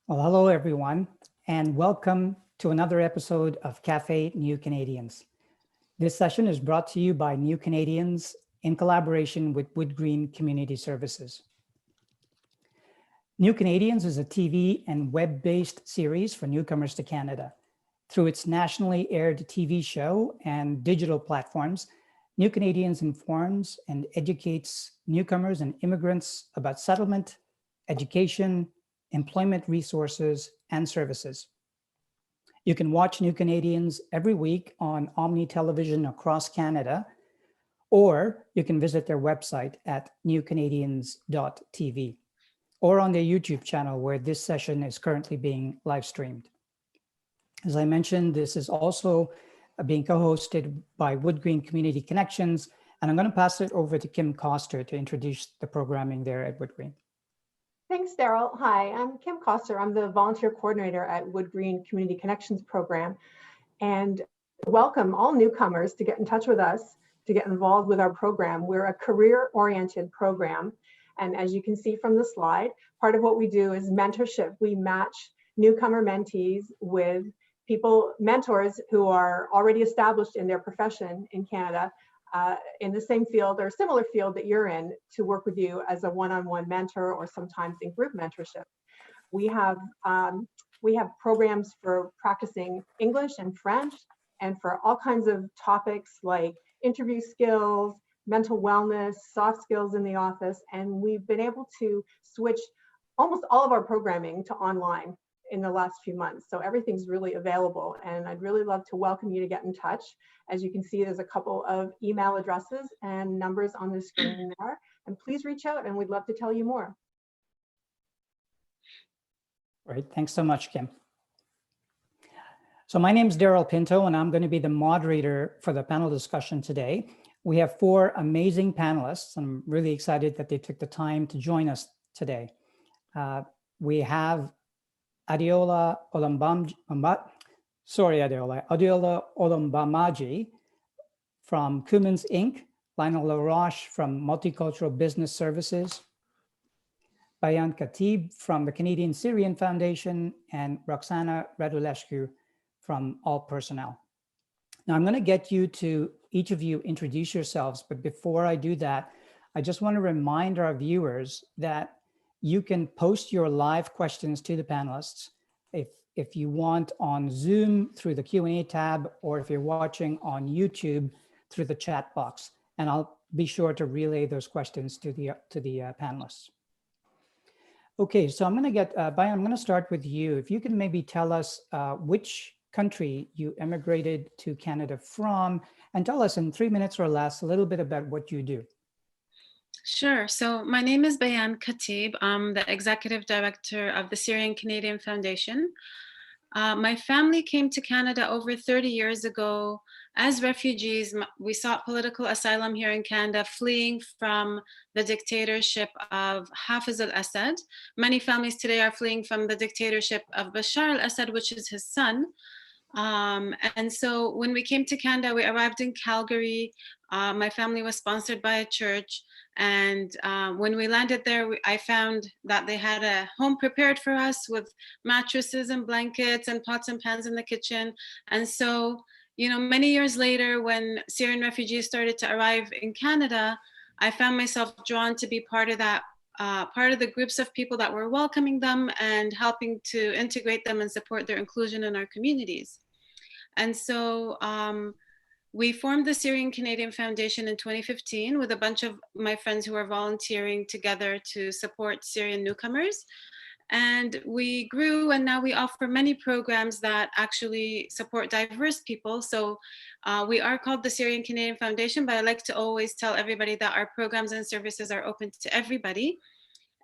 Well, hello everyone, and welcome to another episode of Cafe New Canadians. This session is brought to you by New Canadians in collaboration with Wood Green Community Services. New Canadians is a TV and web-based series for newcomers to Canada. Through its nationally aired TV show and digital platforms, New Canadians informs and educates newcomers and immigrants about settlement, education, employment resources, and services. You can watch New Canadians every week on Omni Television across Canada, or you can visit their website at newcanadians.tv, or on their YouTube channel where this session is currently being live streamed. As I mentioned, this is also being co-hosted by Wood Green Community Connections, and I'm going to pass it over to Kim Coster to introduce the programming there at Wood Green. Thanks, Daryl. Hi, I'm Kim Coster. I'm the volunteer coordinator at Wood Green Community Connections program, and welcome all newcomers to get in touch with us, to get involved with our program. We're a career-oriented program, and as you can see from the slide, part of what we do is mentorship. We match newcomer mentees with mentors who are already established in their profession in Canada, in the same field or similar field that you're in, to work with you as a one-on-one mentor or sometimes in group mentorship. We have programs for practicing English and French and for all kinds of topics like interview skills, mental wellness, soft skills in the office, and we've been able to switch almost all of our programming to online in the last few months. So everything's really available, and I'd really love to welcome you to get in touch. As you can see, there's a couple of email addresses and numbers on the screen there, and please reach out and we'd love to tell you more. Great, thanks so much, Kim. So my name is Daryl Pinto, and I'm going to be the moderator for the panel discussion today. We have four amazing panelists. I'm really excited that they took the time to join us today. We have Adeola Olubamaji from Cummins, Inc., Lionel LaRoche from Multicultural Business Services, Bayan Khatib from the Canadian Syrian Foundation, and Roxana Radulescu from All Personnel. Now I'm going to get each of you introduce yourselves, but before I do that, I just want to remind our viewers that you can post your live questions to the panelists if you want on Zoom through the Q&A tab, or if you're watching on YouTube through the chat box, and I'll be sure to relay those questions to the panelists. Okay, so I'm going to get, Bayan, I'm going to start with you. If you can maybe tell us which country you emigrated to Canada from, and tell us in 3 minutes or less a little bit about what you do. Sure. So my name is Bayan Khatib. I'm the executive director of the Syrian Canadian Foundation. My family came to Canada over 30 years ago as refugees. We sought political asylum here in Canada, fleeing from the dictatorship of Hafiz al-Assad. Many families today are fleeing from the dictatorship of Bashar al-Assad, which is his son. And so when we came to Canada, we arrived in Calgary. My family was sponsored by a church. And when we landed there, I found that they had a home prepared for us with mattresses and blankets and pots and pans in the kitchen. And so, you know, many years later, when Syrian refugees started to arrive in Canada, I found myself drawn to be part of that, part of the groups of people that were welcoming them and helping to integrate them and support their inclusion in our communities. And so we formed the Syrian Canadian Foundation in 2015 with a bunch of my friends who are volunteering together to support Syrian newcomers. And we grew, and now we offer many programs that actually support diverse people. So we are called the Syrian Canadian Foundation, but I like to always tell everybody that our programs and services are open to everybody.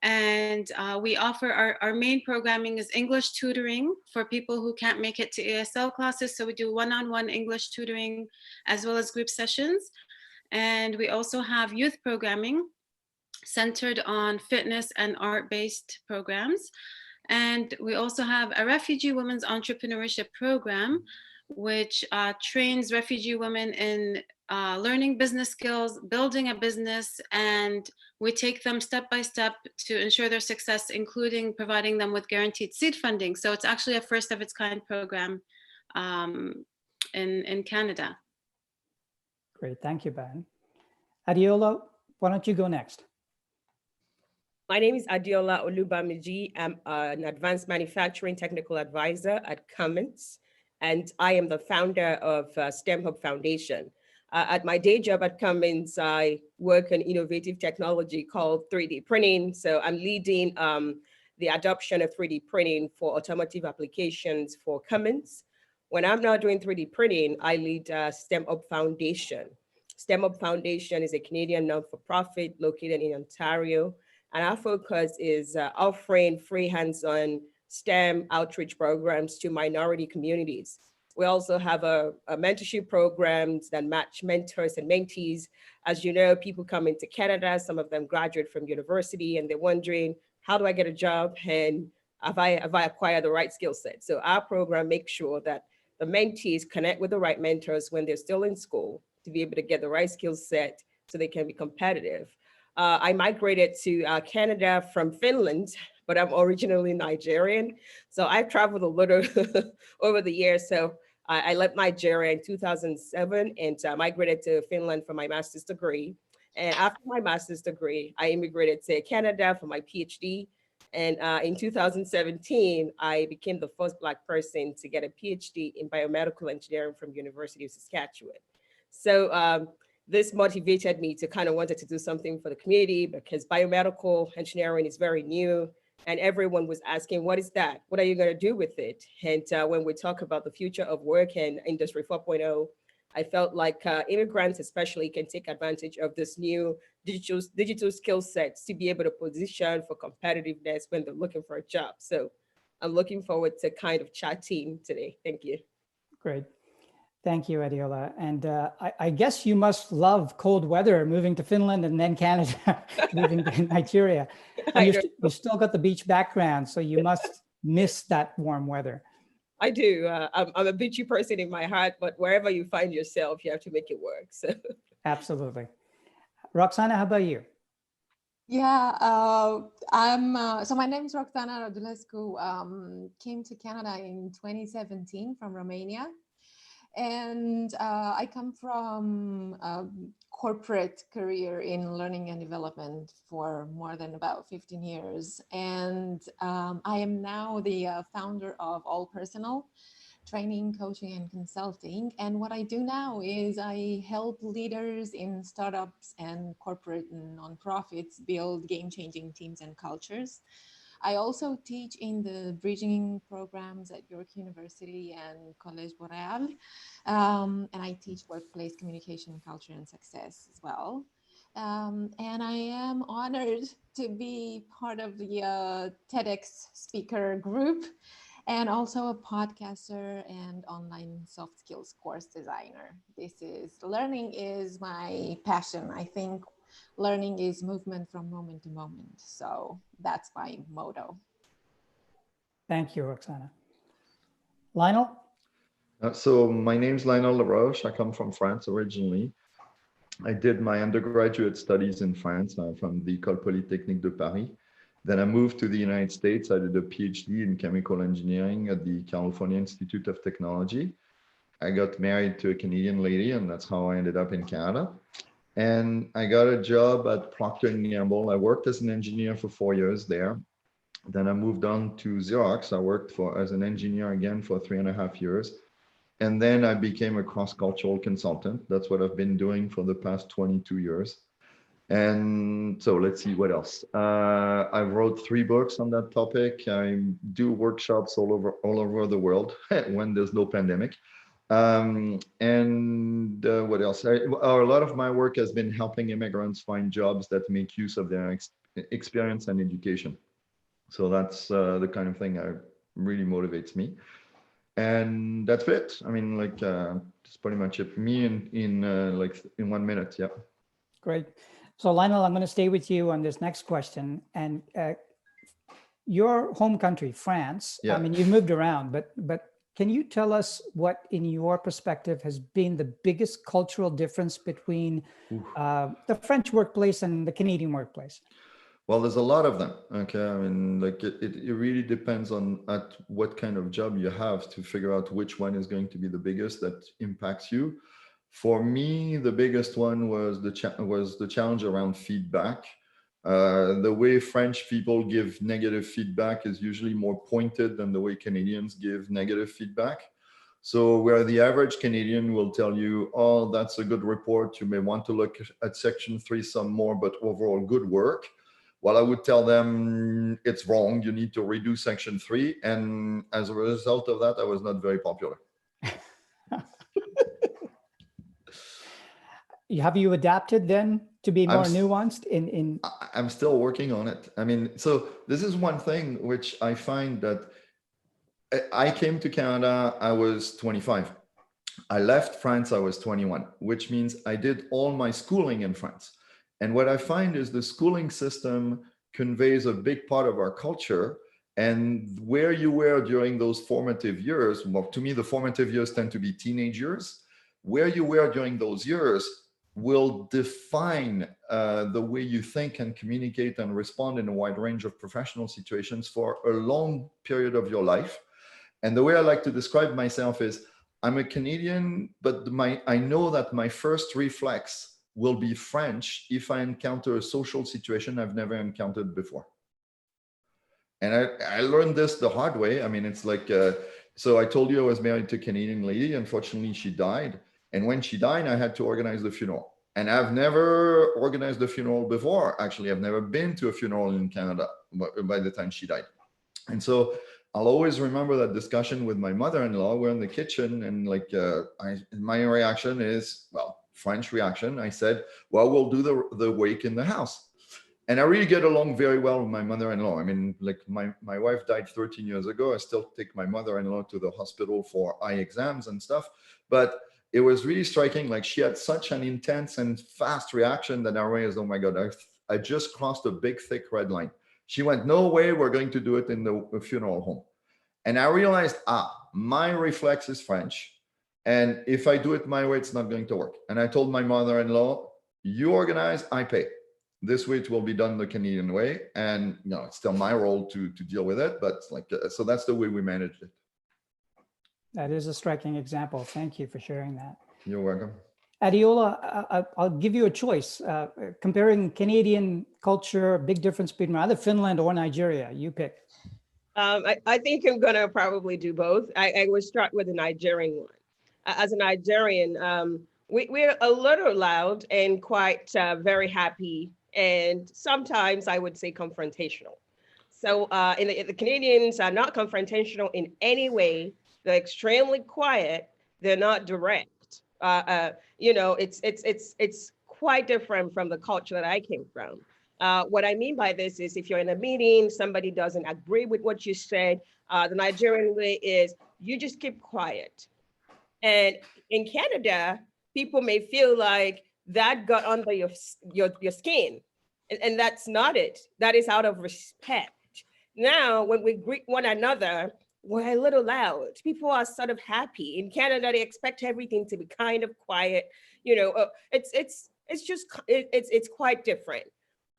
And we offer our main programming is English tutoring for people who can't make it to ESL classes. So we do one-on-one English tutoring as well as group sessions. And we also have youth programming centered on fitness and art-based programs. And we also have a refugee women's entrepreneurship program which trains refugee women in learning business skills, building a business, and we take them step by step to ensure their success, including providing them with guaranteed seed funding. So it's actually a first of its kind program in Canada. Great, thank you, Bayan. Adeola, why don't you go next? My name is Adeola Olubamaji. I'm an advanced manufacturing technical advisor at Cummins, and I am the founder of STEM Hub Foundation. At my day job at Cummins, I work on innovative technology called 3D printing. So I'm leading the adoption of 3D printing for automotive applications for Cummins. When I'm not doing 3D printing, I lead STEM Hub Foundation. STEM Hub Foundation is a Canadian non-for-profit located in Ontario. And our focus is offering free hands-on STEM outreach programs to minority communities. We also have a mentorship programs that match mentors and mentees. As you know, people come into Canada, some of them graduate from university, and they're wondering, how do I get a job? And have I acquired the right skill set? So our program makes sure that the mentees connect with the right mentors when they're still in school to be able to get the right skill set so they can be competitive. I migrated to Canada from Finland, but I'm originally Nigerian. So I've traveled a little over the years. So I left Nigeria in 2007 and migrated to Finland for my master's degree. And after my master's degree, I immigrated to Canada for my PhD. And in 2017, I became the first Black person to get a PhD in biomedical engineering from University of Saskatchewan. So this motivated me to kind of wanted to do something for the community because biomedical engineering is very new and everyone was asking, what is that? What are you going to do with it? And when we talk about the future of work and Industry 4.0, I felt like immigrants especially can take advantage of this new digital skill sets to be able to position for competitiveness when they're looking for a job. So I'm looking forward to kind of chatting today. Thank you. Great. Thank you, Adeola. And I guess you must love cold weather, moving to Finland and then Canada, moving to Nigeria. And you still got the beach background, so you must miss that warm weather. I do. I'm a beachy person in my heart, but wherever you find yourself, you have to make it work. So. Absolutely. Roxana, how about you? Yeah, so my name is Roxana Radulescu. Came to Canada in 2017 from Romania. And I come from a corporate career in learning and development for more than about 15 years. And I am now the founder of All Personal Training, Coaching, and Consulting. And what I do now is I help leaders in startups and corporate and nonprofits build game-changing teams and cultures. I also teach in the bridging programs at York University and Collège Boreal, and I teach workplace communication, culture, and success as well. And I am honored to be part of the TEDx speaker group and also a podcaster and online soft skills course designer. Learning is my passion. I think learning is movement from moment to moment. So that's my motto. Thank you, Roxana. Lionel? So my name's Lionel Laroche. I come from France originally. I did my undergraduate studies in France from the École Polytechnique de Paris. Then I moved to the United States. I did a PhD in chemical engineering at the California Institute of Technology. I got married to a Canadian lady, and that's how I ended up in Canada. And I got a job at Procter & Gamble. I worked as an engineer for 4 years there. Then I moved on to Xerox. I worked as an engineer again for 3.5 years. And then I became a cross-cultural consultant. That's what I've been doing for the past 22 years. And so let's see what else. I wrote 3 books on that topic. I do workshops all over the world when there's no pandemic. What else? A lot of my work has been helping immigrants find jobs that make use of their experience and education. So that's the kind of thing that really motivates me. And that's it. I mean, like, that's pretty much it for me in 1 minute. Yeah. Great. So Lionel, I'm going to stay with you on this next question. And your home country, France, yeah. I mean, you've moved around, but can you tell us what, in your perspective, has been the biggest cultural difference between the French workplace and the Canadian workplace? Well, there's a lot of them. Okay, I mean, like it really depends on at what kind of job you have to figure out which one is going to be the biggest that impacts you. For me, the biggest one was the challenge around feedback. The way French people give negative feedback is usually more pointed than the way Canadians give negative feedback. So where the average Canadian will tell you, oh, that's a good report, you may want to look at section 3 some more, but overall good work. Well, I would tell them it's wrong, you need to redo section 3. And as a result of that, I was not very popular. Have you adapted then to be more nuanced in? I'm still working on it. I mean, so this is one thing which I find that I came to Canada, I was 25. I left France, I was 21, which means I did all my schooling in France. And what I find is the schooling system conveys a big part of our culture, and where you were during those formative years, well, to me, the formative years tend to be teenage years, where you were during those years will define the way you think and communicate and respond in a wide range of professional situations for a long period of your life. And the way I like to describe myself is I'm a Canadian, but I know that my first reflex will be French if I encounter a social situation I've never encountered before. And I learned this the hard way. I mean, it's like, so I told you I was married to a Canadian lady. Unfortunately, she died. And when she died, I had to organize the funeral. And I've never organized a funeral before. Actually, I've never been to a funeral in Canada by the time she died. And so I'll always remember that discussion with my mother-in-law. We're in the kitchen and like, my reaction is, well, French reaction. I said, well, we'll do the wake in the house. And I really get along very well with my mother-in-law. I mean, like my wife died 13 years ago. I still take my mother-in-law to the hospital for eye exams and stuff. But it was really striking. Like she had such an intense and fast reaction that I realized, oh my God, I just crossed a big, thick red line. She went, no way, we're going to do it in the funeral home. And I realized, my reflex is French. And if I do it my way, it's not going to work. And I told my mother-in-law, you organize, I pay. This way it will be done the Canadian way. And you know, it's still my role to deal with it. But like, so that's the way we managed it. That is a striking example. Thank you for sharing that. You're welcome. Adeola, I'll give you a choice. Comparing Canadian culture, big difference between either Finland or Nigeria. You pick. I think I'm going to probably do both. I will start with the Nigerian one. As a Nigerian, we're a little loud and quite very happy, and sometimes I would say confrontational. So the Canadians are not confrontational in any way. They're extremely quiet. They're not direct. You know, it's quite different from the culture that I came from. What I mean by this is if you're in a meeting, somebody doesn't agree with what you said, the Nigerian way is you just keep quiet. And in Canada, people may feel like that got under your skin, and that's not it. That is out of respect. Now, when we greet one another, we're a little loud. People are sort of happy. In Canada, they expect everything to be kind of quiet. You know, it's quite different.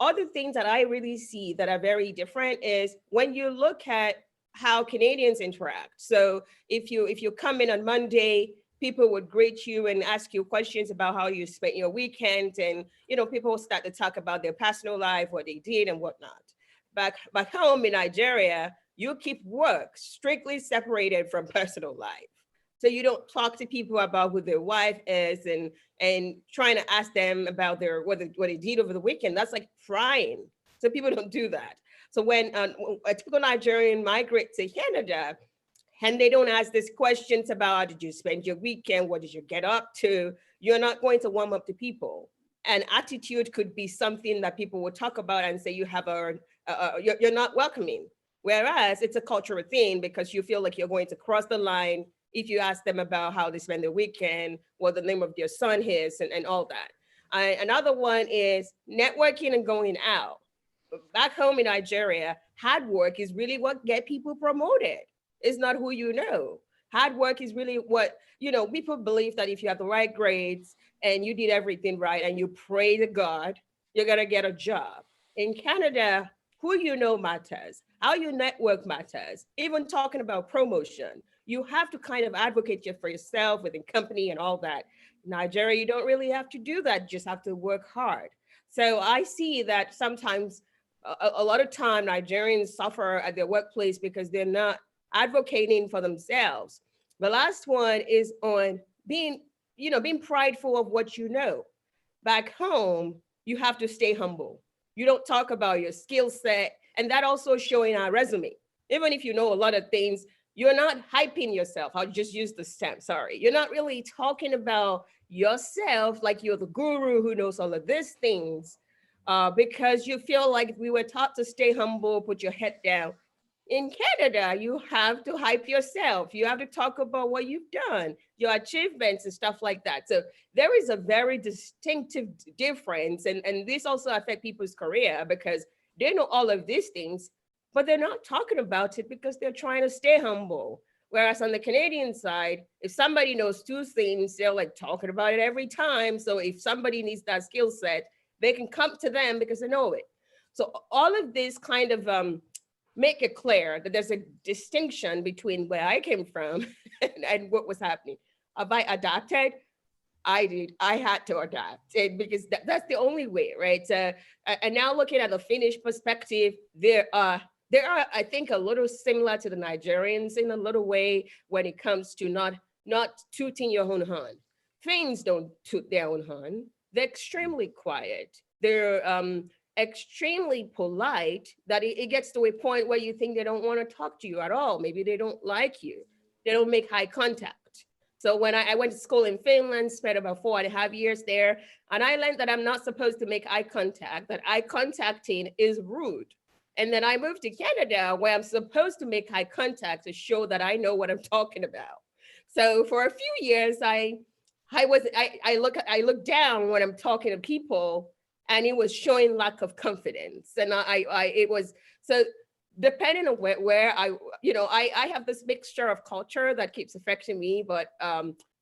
Other things that I really see that are very different is when you look at how Canadians interact. So if you come in on Monday, people would greet you and ask you questions about how you spent your weekend, and you know, people will start to talk about their personal life, what they did and whatnot. Back home in Nigeria, you keep work strictly separated from personal life. So you don't talk to people about who their wife is and trying to ask them about what they did over the weekend. That's like prying. So people don't do that. So when a typical Nigerian migrate to Canada, and they don't ask these questions about how did you spend your weekend, what did you get up to, you're not going to warm up to people. And attitude could be something that people will talk about and say you have you're not welcoming. Whereas it's a cultural thing because you feel like you're going to cross the line if you ask them about how they spend their weekend, what the name of their son is, and all that. Another one is networking and going out. Back home in Nigeria, hard work is really what get people promoted. It's not who you know. Hard work is really what, people believe that if you have the right grades and you did everything right and you pray to God, you're going to get a job. In Canada, who you know matters, how you network matters, even talking about promotion. You have to kind of advocate for yourself within company and all that. Nigeria, you don't really have to do that, you just have to work hard. So I see that sometimes a lot of time Nigerians suffer at their workplace because they're not advocating for themselves. The last one is on being prideful of what you know. Back home, you have to stay humble. You don't talk about your skill set, and that also showing our resume. Even if you know a lot of things, you're not hyping yourself. I'll just use the stamp, sorry. You're not really talking about yourself like you're the guru who knows all of these things, because you feel like we were taught to stay humble, put your head down. In Canada, you have to hype yourself. You have to talk about what you've done, your achievements and stuff like that. So there is a very distinctive difference. And this also affects people's career because they know all of these things, but they're not talking about it because they're trying to stay humble. Whereas on the Canadian side, if somebody knows two things, they're like talking about it every time. So if somebody needs that skill set, they can come to them because they know it. So all of this kind of make it clear that there's a distinction between where I came from and what was happening. Have I adapted? I did. I had to adapt because that's the only way, right? And now looking at the Finnish perspective, there are, I think, a little similar to the Nigerians in a little way when it comes to not tooting your own horn. Finns don't toot their own horn. They're extremely quiet. They're extremely polite that it gets to a point where you think they don't want to talk to you at all. Maybe they don't like you. They don't make eye contact. So when I went to school in Finland, spent about 4.5 years there, and I learned that I'm not supposed to make eye contact, that eye contacting is rude. And then I moved to Canada where I'm supposed to make eye contact to show that I know what I'm talking about. So for a few years, I look down when I'm talking to people, and it was showing lack of confidence. And it was, so depending on where I have this mixture of culture that keeps affecting me, but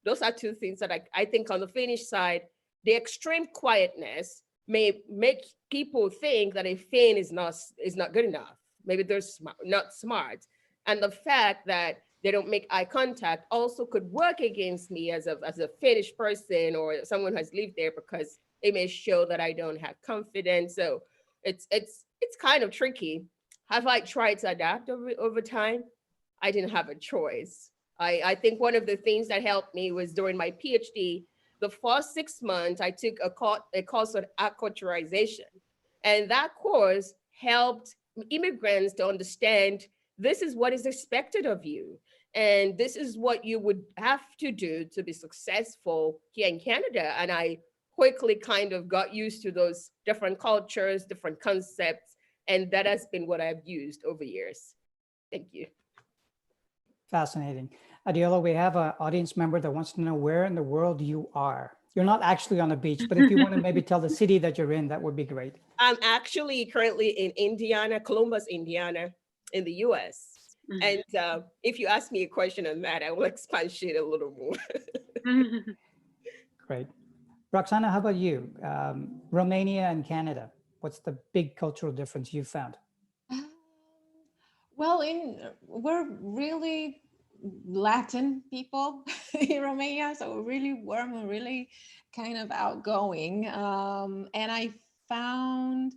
those are two things that I think on the Finnish side, the extreme quietness may make people think that a Finn is not good enough. Maybe they're not smart. And the fact that they don't make eye contact also could work against me as a Finnish person or someone who has lived there, because it may show that I don't have confidence. So it's kind of tricky. Have I tried to adapt over time? I didn't have a choice. I think one of the things that helped me was during my PhD, the first 6 months, I took a course on acculturation. And that course helped immigrants to understand this is what is expected of you. And this is what you would have to do to be successful here in Canada. And I quickly kind of got used to those different cultures, different concepts. And that has been what I've used over years. Thank you. Fascinating. Adeola, we have an audience member that wants to know where in the world you are. You're not actually on the beach, but if you want to maybe tell the city that you're in, that would be great. I'm actually currently in Indiana, Columbus, Indiana, in the US. And if you ask me a question on that, I will expatiate a little more. Great. Roxana, how about you? Romania and Canada, what's the big cultural difference you found? Well, we're really Latin people in Romania, so really warm and really kind of outgoing. And I found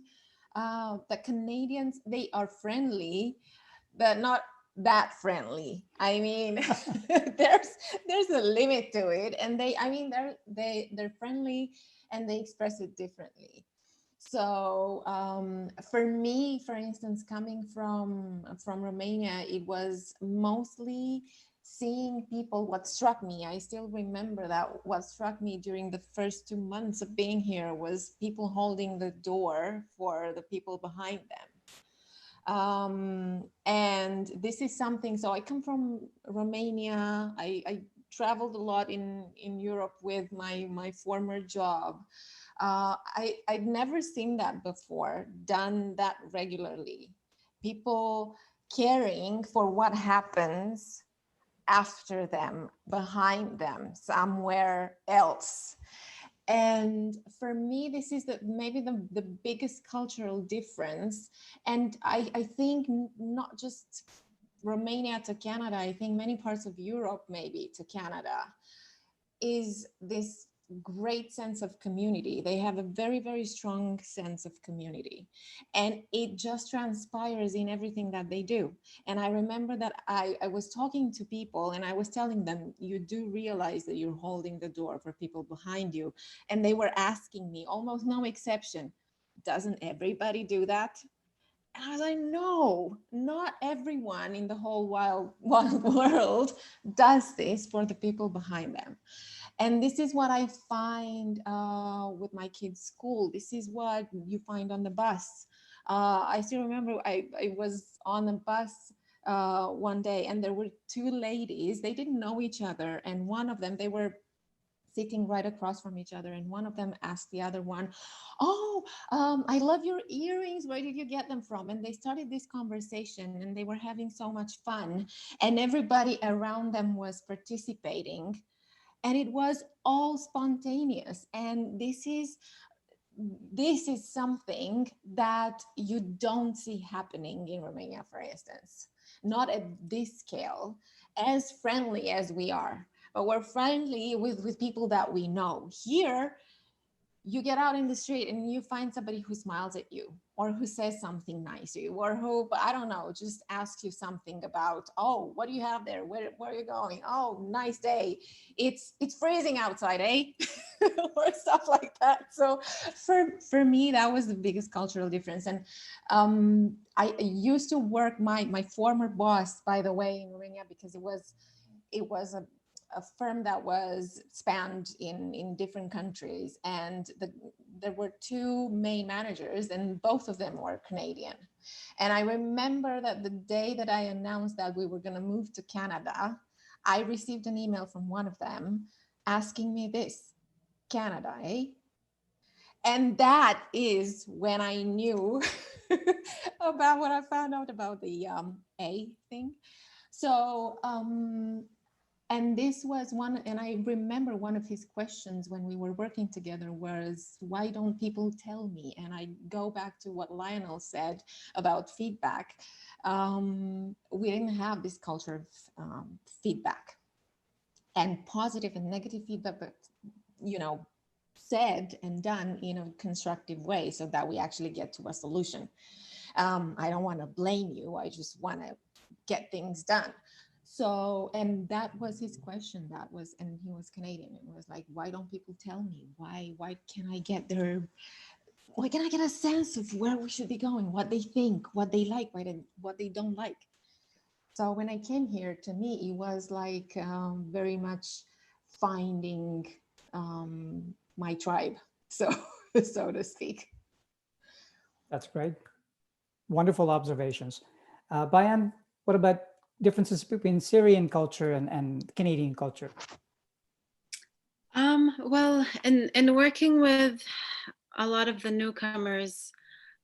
that Canadians, they are friendly, but not that friendly. I mean, there's a limit to it, and they're friendly and they express it differently. So for me, for instance, coming from Romania, it was mostly seeing people. What struck me, I still remember that what struck me during the first 2 months of being here was people holding the door for the people behind them. And this is something, so I come from Romania. I traveled a lot in Europe with my former job. I'd never seen that before, done that regularly. People caring for what happens after them, behind them, somewhere else. And for me, this is maybe the biggest cultural difference. And I think not just Romania to Canada, I think many parts of Europe maybe to Canada, is this great sense of community. They have a very, very strong sense of community, and it just transpires in everything that they do. And I remember that I was talking to people and I was telling them, you do realize that you're holding the door for people behind you. And they were asking me, almost no exception, doesn't everybody do that? And I was like, no, not everyone in the whole wide world does this for the people behind them. And this is what I find with my kids' school. This is what you find on the bus. I still remember I was on the bus one day and there were two ladies. They didn't know each other. And one of them, they were sitting right across from each other. And one of them asked the other one, oh, I love your earrings. Where did you get them from? And they started this conversation and they were having so much fun. And everybody around them was participating. And it was all spontaneous. And this is something that you don't see happening in Romania, for instance, not at this scale, as friendly as we are. But we're friendly with people that we know. Here, you get out in the street and you find somebody who smiles at you or who says something nice to you or who, I don't know, just asks you something about, oh, what do you have there? Where are you going? Oh, nice day. It's freezing outside, eh? Or stuff like that. So for me, that was the biggest cultural difference. And I used to work, my former boss, by the way, in Romania, because it was a firm that was spanned in different countries, and there were two main managers and both of them were Canadian. And I remember that the day that I announced that we were going to move to Canada, I received an email from one of them asking me this, Canada, eh? And that is when I knew about what I found out about the A thing. So and this was one, and I remember one of his questions when we were working together was, why don't people tell me? And I go back to what Lionel said about feedback. We didn't have this culture of feedback, and positive and negative feedback, but, you know, said and done in a constructive way so that we actually get to a solution. I don't want to blame you. I just want to get things done. So, and that was his question. And he was Canadian. It was like, why don't people tell me? Why can't I get there? Why can't I get a sense of where we should be going, what they think, what they like, what they don't like? So when I came here, to me, it was like very much finding my tribe, so to speak. That's great. Wonderful observations. Bayan, what about differences between Syrian culture and Canadian culture? Well, in working with a lot of the newcomers,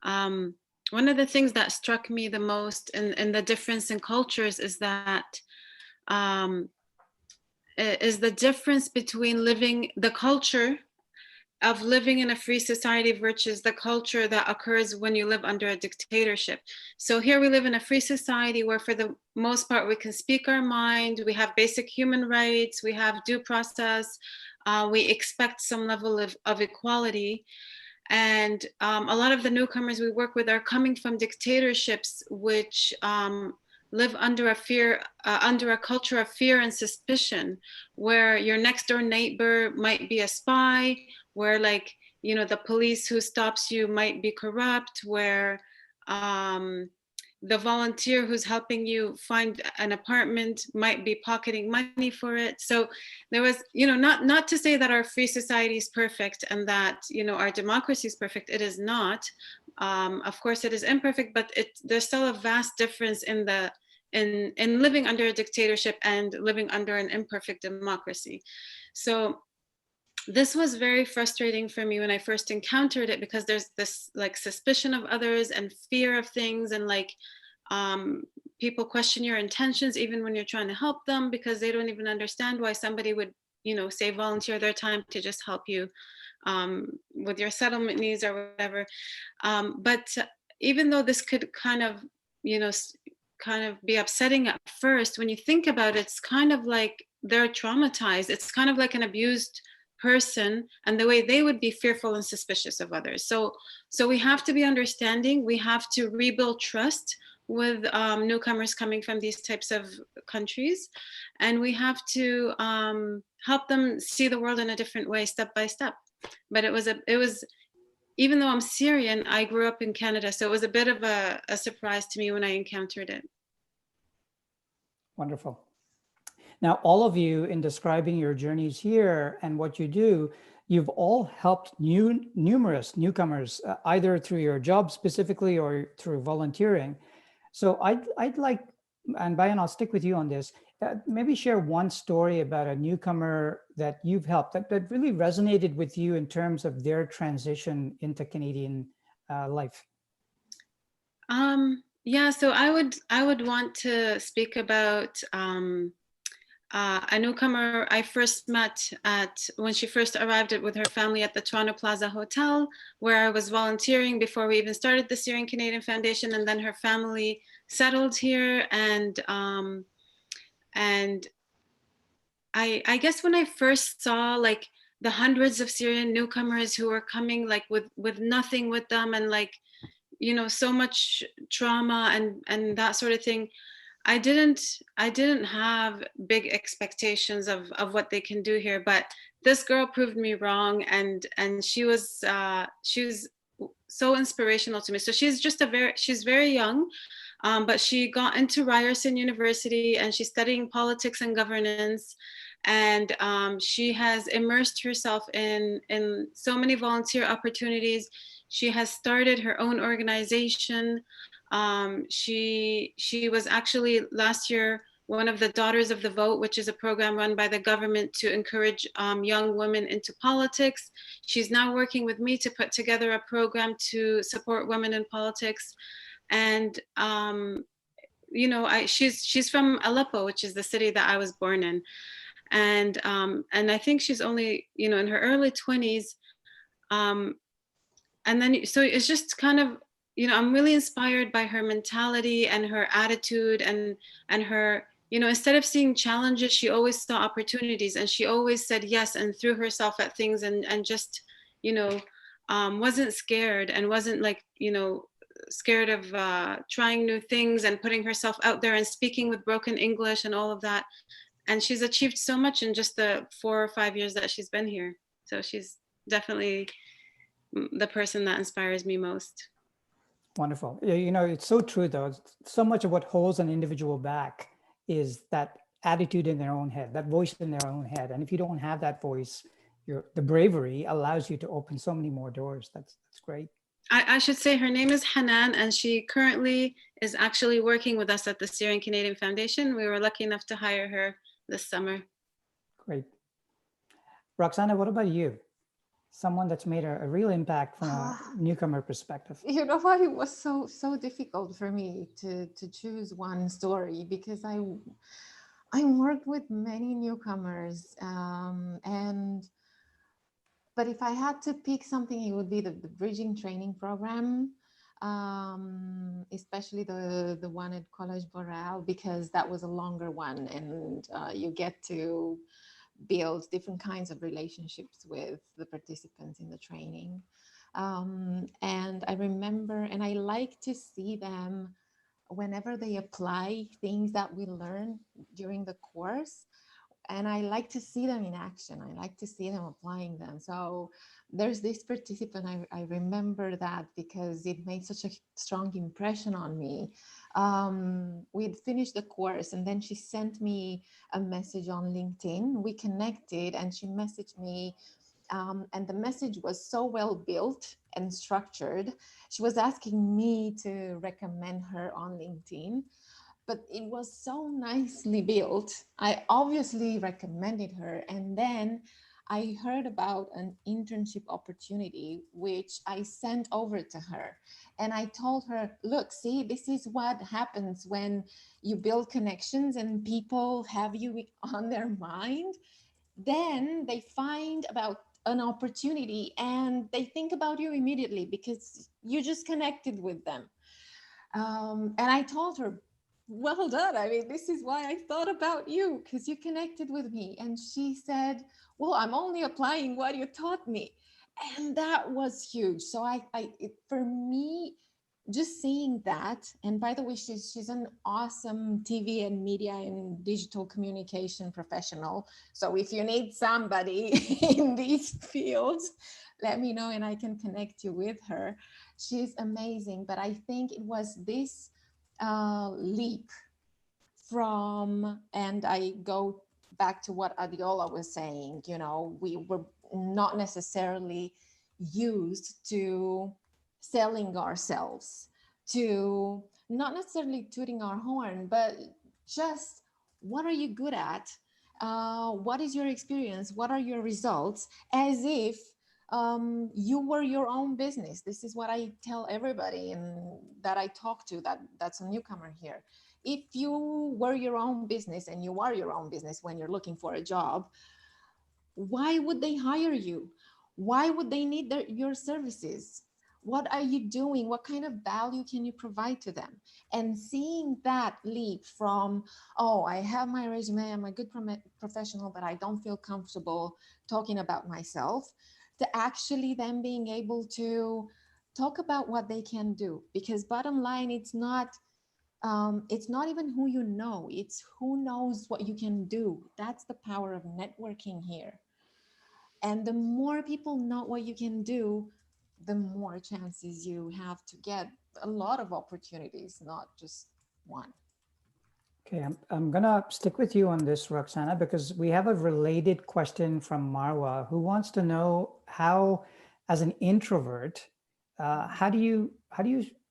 one of the things that struck me the most in the difference in cultures is that is the difference between the culture of living in a free society versus the culture that occurs when you live under a dictatorship. So here we live in a free society where for the most part we can speak our mind, we have basic human rights, we have due process, we expect some level of equality. And a lot of the newcomers we work with are coming from dictatorships which live under under a culture of fear and suspicion, where your next door neighbor might be a spy, where, like, you know, the police who stops you might be corrupt, where the volunteer who's helping you find an apartment might be pocketing money for it. So there was, you know, not to say that our free society is perfect and that, you know, our democracy is perfect. It is not. Of course, it is imperfect, but there's still a vast difference in living under a dictatorship and living under an imperfect democracy. So this was very frustrating for me when I first encountered it, because there's this like suspicion of others and fear of things, and like people question your intentions even when you're trying to help them, because they don't even understand why somebody would, say volunteer their time to just help you with your settlement needs or whatever. But even though this could kind of, kind of be upsetting at first, when you think about it, it's kind of like they're traumatized. It's kind of like an abused person, and the way they would be fearful and suspicious of others. So we have to be understanding. We have to rebuild trust with newcomers coming from these types of countries, and we have to help them see the world in a different way, step by step. But it was even though I'm Syrian, I grew up in Canada, so it was a bit of a surprise to me when I encountered it. Wonderful. Now, all of you, in describing your journeys here and what you do, you've all helped numerous newcomers, either through your job specifically or through volunteering. So I'd like, and Bayan, I'll stick with you on this, maybe share one story about a newcomer that you've helped that really resonated with you in terms of their transition into Canadian life. Yeah, so I would want to speak about a newcomer I first met when she first arrived with her family at the Toronto Plaza Hotel, where I was volunteering before we even started the Syrian Canadian Foundation, and then her family settled here, and I guess when I first saw like the hundreds of Syrian newcomers who were coming like with nothing with them, and like, so much trauma and that sort of thing, I didn't have big expectations of what they can do here. But this girl proved me wrong, and she was so inspirational to me. So she's very young, but she got into Ryerson University, and she's studying politics and governance, and she has immersed herself in so many volunteer opportunities. She has started her own organization. She was actually last year one of the Daughters of the Vote, which is a program run by the government to encourage young women into politics. She's now working with me to put together a program to support women in politics. And she's from Aleppo, which is the city that I was born in. And I think she's only, in her early 20s. And then, so it's just kind of, I'm really inspired by her mentality and her attitude, and her, instead of seeing challenges, she always saw opportunities, and she always said yes and threw herself at things, and just, wasn't scared, and wasn't like, scared of trying new things and putting herself out there and speaking with broken English and all of that. And she's achieved so much in just the 4 or 5 years that she's been here. So she's definitely the person that inspires me most. Wonderful. It's so true, though. So much of what holds an individual back is that attitude in their own head, that voice in their own head. And if you don't have that voice, the bravery allows you to open so many more doors. That's great. I should say her name is Hanan, and she currently is actually working with us at the Syrian Canadian Foundation. We were lucky enough to hire her this summer. Great. Roxana, what about you? Someone that's made a real impact from a newcomer perspective. You know what? It was so difficult for me to choose one story, because I worked with many newcomers, but if I had to pick something, it would be the bridging training program, especially the one at College Boreal, because that was a longer one, and you get to build different kinds of relationships with the participants in the training. And I remember, and I like to see them whenever they apply things that we learn during the course. And I like to see them in action. I like to see them applying them. So there's this participant, I remember that because it made such a strong impression on me. We'd finished the course, and then she sent me a message on LinkedIn. We connected, and she messaged me, and the message was so well built and structured. She was asking me to recommend her on LinkedIn, but it was so nicely built. I obviously recommended her, and then I heard about an internship opportunity, which I sent over to her. And I told her, look, see, this is what happens when you build connections and people have you on their mind. Then they find about an opportunity and they think about you immediately because you just connected with them. And I told her, well done. I mean, this is why I thought about you, because you connected with me. And she said, well, I'm only applying what you taught me. And that was huge. So for me, just seeing that, and by the way, she's an awesome TV and media and digital communication professional. So if you need somebody in these fields, let me know and I can connect you with her. She's amazing. But I think it was this leap from, and I go back to what Adeola was saying, you know, we were not necessarily used to selling ourselves, to not necessarily tooting our horn, but just what are you good at? What is your experience? What are your results? As if you were your own business. This is what I tell everybody and that I talk to that's a newcomer here. If you were your own business and you are your own business when you're looking for a job, why would they hire you? Why would they need your services? What are you doing? What kind of value can you provide to them? And seeing that leap from, oh, I have my resume, I'm a good professional, but I don't feel comfortable talking about myself, to actually them being able to talk about what they can do. Because bottom line, it's not even who you know, it's who knows what you can do. That's the power of networking here. And the more people know what you can do, the more chances you have to get a lot of opportunities, not just one. Okay, I'm gonna stick with you on this, Roxana, because we have a related question from Marwa, who wants to know how, as an introvert, how do you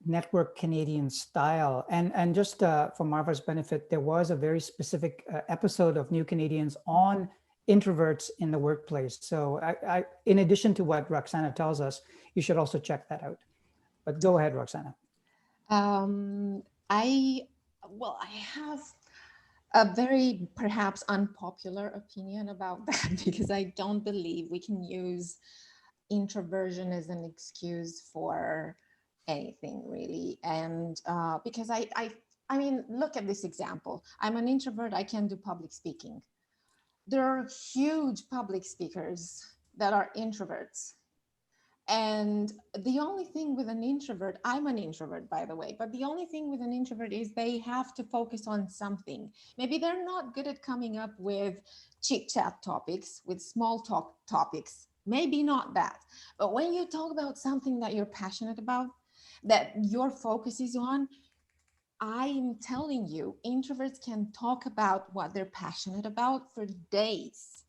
network Canadian style? And just for Marwa's benefit, there was a very specific episode of New Canadians on introverts in the workplace. So I in addition to what Roxana tells us, you should also check that out. But go ahead, Roxana. I have a very perhaps unpopular opinion about that because I don't believe we can use introversion as an excuse for anything really. And because I mean, look at this example. I'm an introvert, I can do public speaking. There are huge public speakers that are introverts. And the only thing with an introvert, I'm an introvert, by the way, but the only thing with an introvert is they have to focus on something. Maybe they're not good at coming up with chit chat topics, with small talk topics, maybe not that. But when you talk about something that you're passionate about, that your focus is on, I'm telling you, introverts can talk about what they're passionate about for days,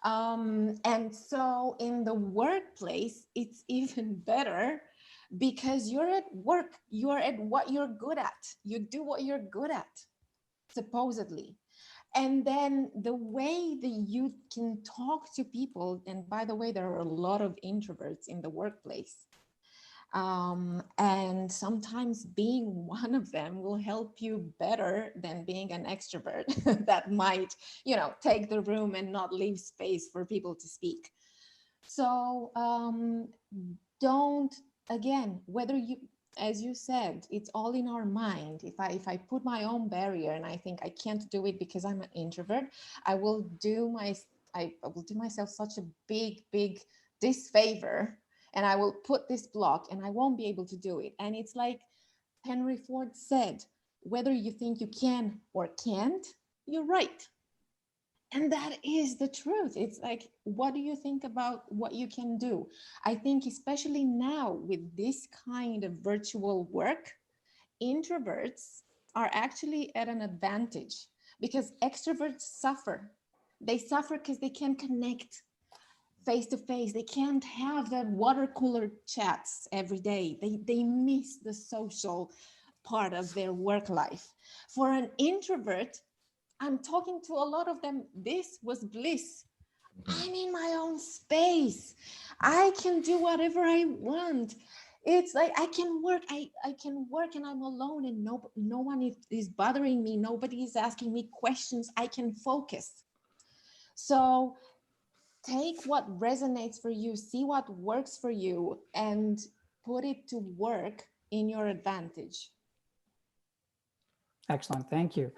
and so in the workplace, it's even better because you're at work, you're at what you're good at. You do what you're good at, supposedly. And then the way that you can talk to people, and by the way, there are a lot of introverts in the workplace. And sometimes being one of them will help you better than being an extrovert that might, take the room and not leave space for people to speak. So don't, again, whether you, as you said, it's all in our mind. If I put my own barrier and I think I can't do it because I'm an introvert, I will do myself such a big disfavor. And I will put this block and I won't be able to do it. And it's like Henry Ford said, whether you think you can or can't, you're right. And that is the truth. It's like, what do you think about what you can do? I think especially now with this kind of virtual work, introverts are actually at an advantage because extroverts suffer. They suffer because they can't connect face to face. They can't have the water cooler chats every day. They miss the social part of their work life. For an introvert, I'm talking to a lot of them. This was bliss. I'm in my own space. I can do whatever I want. It's like I can work. I can work and I'm alone and no one is bothering me. Nobody is asking me questions. I can focus. So take what resonates for you, see what works for you, and put it to work in your advantage. Excellent, thank you.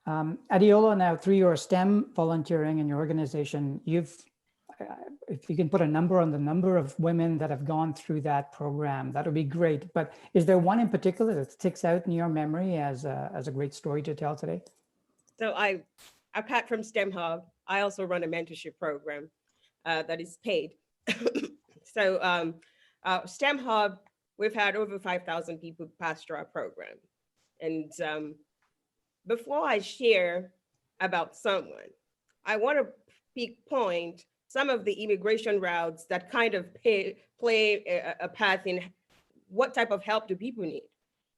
Adeola, now through your STEM volunteering in your organization, if you can put a number on the number of women that have gone through that program, that would be great. But is there one in particular that sticks out in your memory as a great story to tell today? So apart from STEM Hub, I also run a mentorship program that is paid. So STEM Hub, we've had over 5,000 people pass through our program. And before I share about someone, I want to point some of the immigration routes that kind of play a path in what type of help do people need.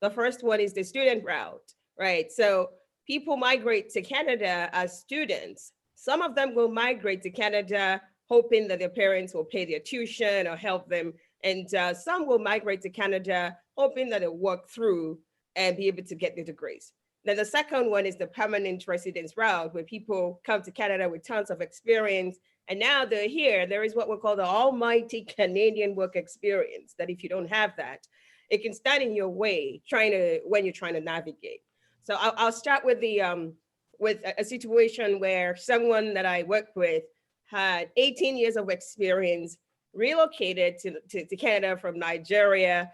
The first one is the student route, right? So people migrate to Canada as students. Some of them will migrate to Canada hoping that their parents will pay their tuition or help them. And some will migrate to Canada hoping that they'll work through and be able to get their degrees. Then the second one is the permanent residence route, where people come to Canada with tons of experience. And now they're here. There is what we call the almighty Canadian work experience, that if you don't have that, it can stand in your way when you're trying to navigate. So I'll start with a situation where someone that I worked with had 18 years of experience, relocated to Canada from Nigeria.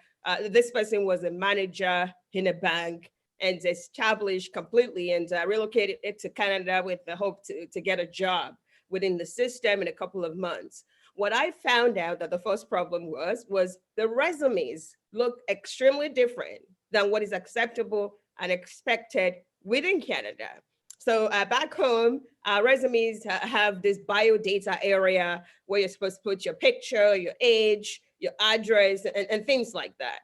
This person was a manager in a bank and established completely, and relocated it to Canada with the hope to get a job within the system in a couple of months. What I found out that the first problem was the resumes look extremely different than what is acceptable and expected within Canada. So back home, resumes have this biodata area where you're supposed to put your picture, your age, your address, and things like that.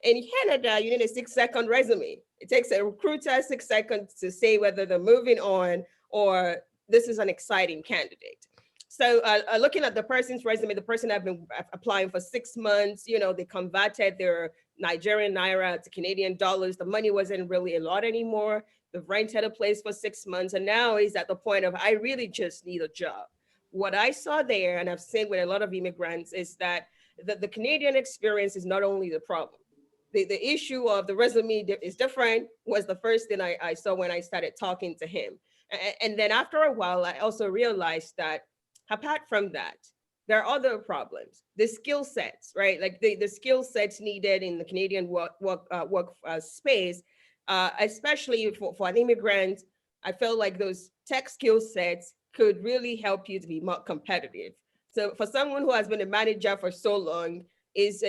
In Canada, you need a 6-second resume. It takes a recruiter 6 seconds to say whether they're moving on or this is an exciting candidate. So looking at the person's resume, the person had been applying for 6 months, they converted their Nigerian naira to Canadian dollars. The money wasn't really a lot anymore. They've rented a place for 6 months. And now he's at the point of, I really just need a job. What I saw there, and I've seen with a lot of immigrants, is that the Canadian experience is not only the problem. The issue of the resume is different was the first thing I saw when I started talking to him. And then after a while, I also realized that apart from that, there are other problems. The skill sets, right? Like the skill sets needed in the Canadian work space, especially for an immigrant, I felt like those tech skill sets could really help you to be more competitive. So for someone who has been a manager for so long, is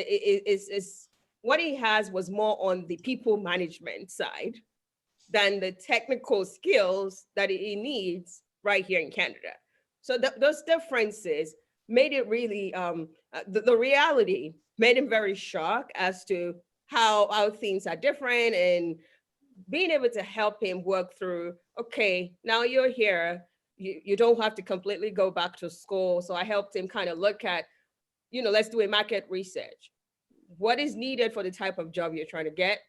what he has was more on the people management side than the technical skills that he needs right here in Canada. So those differences made it really, the reality made him very shocked as to how things are different, and being able to help him work through, okay, now you're here, you don't have to completely go back to school. So I helped him kind of look at, let's do a market research. What is needed for the type of job you're trying to get?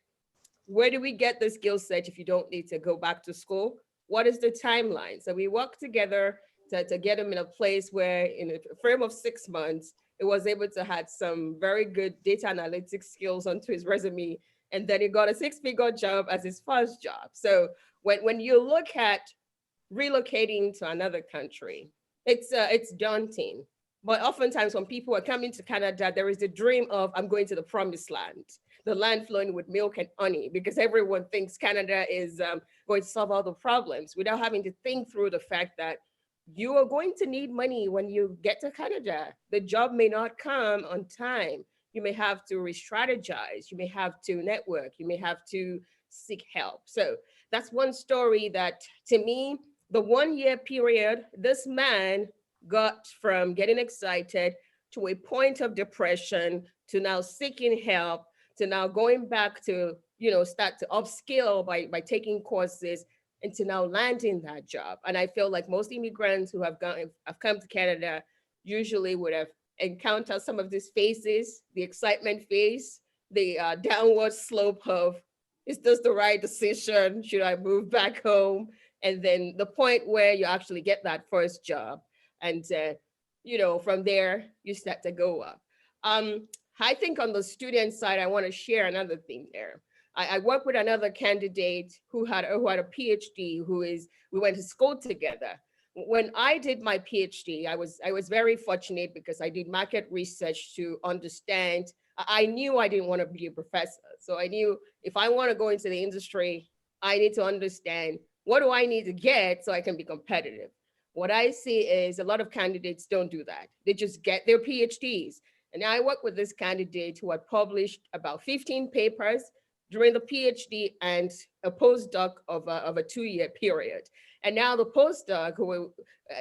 Where do we get the skill set if you don't need to go back to school? What is the timeline? So we worked together to get him in a place where in a frame of 6 months, it was able to have some very good data analytics skills onto his resume. And then he got a 6-figure job as his first job. So when you look at relocating to another country, it's daunting. But oftentimes when people are coming to Canada, there is the dream of, I'm going to the promised land, the land flowing with milk and honey, because everyone thinks Canada is going to solve all the problems without having to think through the fact that you are going to need money when you get to Canada. The job may not come on time. You may have to re-strategize. You may have to network. You may have to seek help. So that's one story that, to me, the 1-year period, this man got from getting excited to a point of depression, to now seeking help, to now going back to, start to upskill by taking courses. into now landing that job. And I feel like most immigrants who have come to Canada usually would have encountered some of these phases, the excitement phase, the downward slope of, is this the right decision? Should I move back home? And then the point where you actually get that first job. And, from there, you start to go up. I think on the student side, I want to share another thing there. I work with another candidate who had a PhD, we went to school together. When I did my PhD, I was very fortunate because I did market research to understand. I knew I didn't want to be a professor. So I knew if I want to go into the industry, I need to understand what do I need to get so I can be competitive. What I see is a lot of candidates don't do that. They just get their PhDs. And I work with this candidate who had published about 15 papers during the PhD and a postdoc of a 2-year period. And now the postdoc who